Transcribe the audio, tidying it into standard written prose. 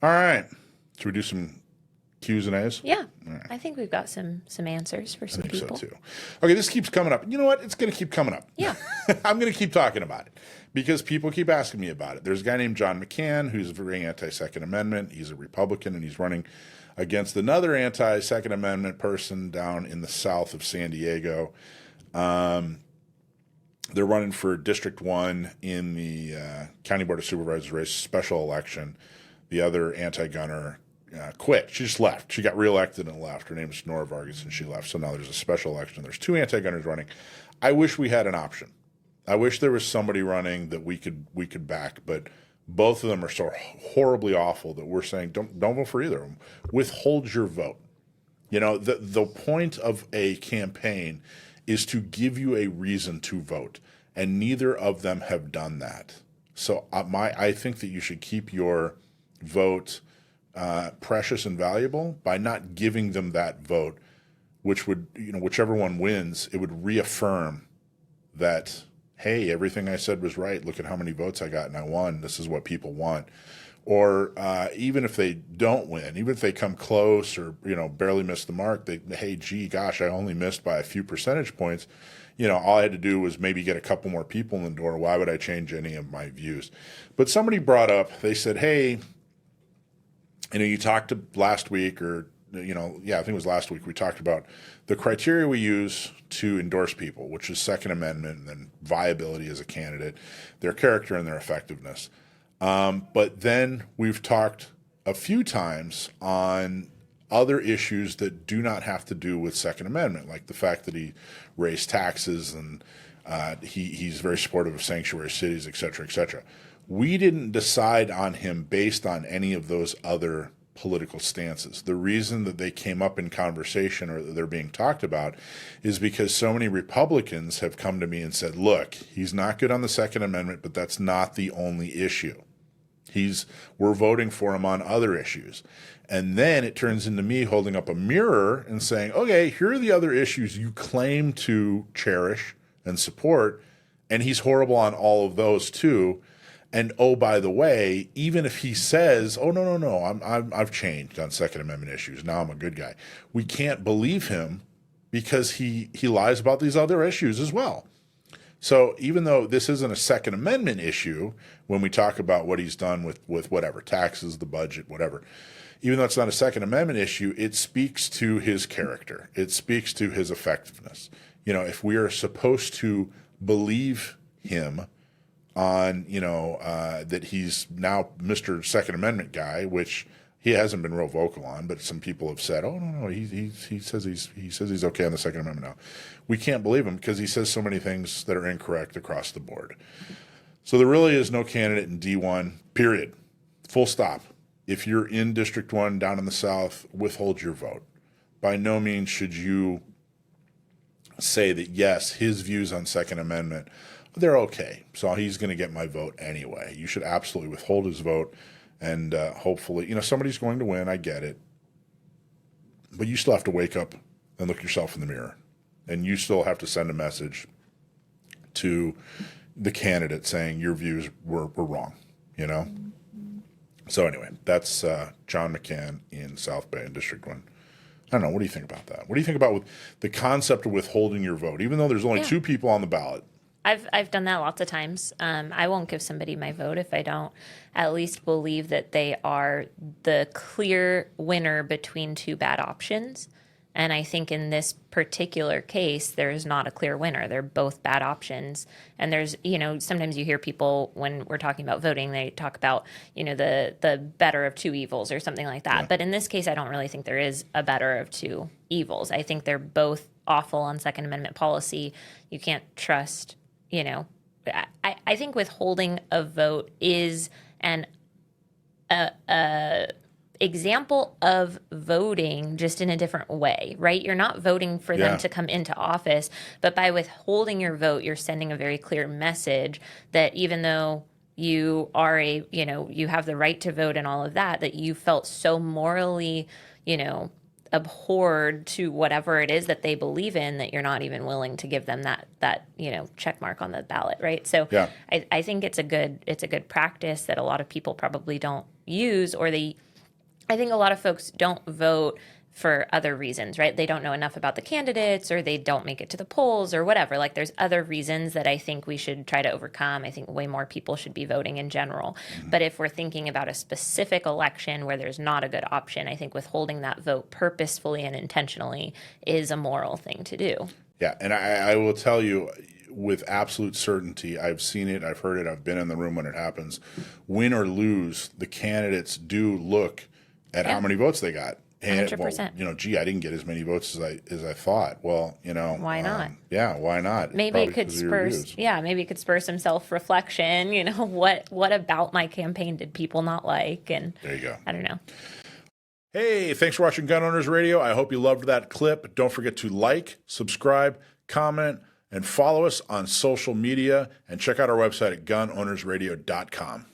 All right. Should we do some Q's and A's? Yeah, All right. I think we've got some answers for I some think people. so too. Okay, this keeps coming up. You know what? It's going to keep coming up. Yeah. I'm going to keep talking about it because people keep asking me about it. There's a guy named John McCann who's very anti-Second Amendment. He's a Republican and he's running against another anti-Second Amendment person down in the south of San Diego. They're running for District 1 in the County Board of Supervisors race, special election. The other anti-gunner quit. She just left. She got reelected and left. Her name is Nora Vargas, and she left. So now there's a special election. There's two anti-gunners running. I wish we had an option. I wish there was somebody running that we could back, but both of them are so horribly awful that we're saying don't vote for either of them. Withhold your vote. You know, the point of a campaign is to give you a reason to vote, and neither of them have done that. So I think that you should keep your vote precious and valuable by not giving them that vote, which would, you know, whichever one wins, it would reaffirm that, hey, everything I said was right. Look at how many votes I got and I won. This is what people want. Or even if they don't win, even if they come close or, you know, barely miss the mark, hey, gee, gosh, I only missed by a few percentage points. You know, all I had to do was maybe get a couple more people in the door. Why would I change any of my views? But somebody brought up, they said, hey, you know, you talked to last week or, you know, yeah, I think it was last week, we talked about the criteria we use to endorse people, which is Second Amendment and then viability as a candidate, their character and their effectiveness. But then we've talked a few times on other issues that do not have to do with Second Amendment, like the fact that he raised taxes and he's very supportive of sanctuary cities, et cetera, et cetera. We didn't decide on him based on any of those other political stances. The reason that they came up in conversation or that they're being talked about is because so many Republicans have come to me and said, look, he's not good on the Second Amendment, but that's not the only issue. We're voting for him on other issues. And then it turns into me holding up a mirror and saying, okay, here are the other issues you claim to cherish and support, and he's horrible on all of those too. And oh, by the way, even if he says, "Oh no, I've changed on Second Amendment issues. Now I'm a good guy," we can't believe him because he lies about these other issues as well. So even though this isn't a Second Amendment issue, when we talk about what he's done with whatever taxes, the budget, whatever, even though it's not a Second Amendment issue, it speaks to his character. It speaks to his effectiveness. You know, if we are supposed to believe him on, you know, that he's now Mr. Second Amendment guy, which he hasn't been real vocal on, but some people have said, "Oh no, he says he's okay on the Second Amendment now." We can't believe him because he says so many things that are incorrect across the board. So there really is no candidate in D1. Period. Full stop. If you're in District 1 down in the South, withhold your vote. By no means should you say that yes, his views on Second Amendment, they're okay, so he's going to get my vote anyway. You should absolutely withhold his vote, and hopefully, you know, somebody's going to win. I get it, but you still have to wake up and look yourself in the mirror, and you still have to send a message to the candidate saying your views were wrong. You know. So anyway, that's John McCann in South Bay in District 1. I don't know. What do you think about that? What do you think about the concept of withholding your vote, even though there's only two people on the ballot? I've done that lots of times. I won't give somebody my vote if I don't at least believe that they are the clear winner between two bad options. And I think in this particular case, there's not a clear winner. They're both bad options. And there's, you know, sometimes you hear people when we're talking about voting, they talk about, you know, the better of two evils or something like that. Yeah. But in this case, I don't really think there is a better of two evils. I think they're both awful on Second Amendment policy. You can't trust, you know, I think withholding a vote is an example of voting just in a different way, right? You're not voting for them to come into office, but by withholding your vote, you're sending a very clear message that even though you are you have the right to vote and all of that, that you felt so morally, you know, abhorred to whatever it is that they believe in that you're not even willing to give them that you know, check mark on the ballot, right? So I think it's a good practice that a lot of people probably don't use, or they I think a lot of folks don't vote for other reasons, right? They don't know enough about the candidates, or they don't make it to the polls, or whatever. Like, there's other reasons that I think we should try to overcome. I think way more people should be voting in general. But if we're thinking about a specific election where there's not a good option, I think withholding that vote purposefully and intentionally is a moral thing to do. Yeah, and I will tell you with absolute certainty, I've seen it, I've heard it, I've been in the room when it happens. Win or lose, the candidates do look at how many votes they got. And 100%. well, gee, I didn't get as many votes as I thought. Well, why not? Yeah, why not? Maybe Probably it could because of your spur, reviews. maybe it could spur some self-reflection. What about my campaign did people not like? And There you go. I don't know. Hey, thanks for watching Gun Owners Radio. I hope you loved that clip. Don't forget to like, subscribe, comment, and follow us on social media. And check out our website at gunownersradio.com.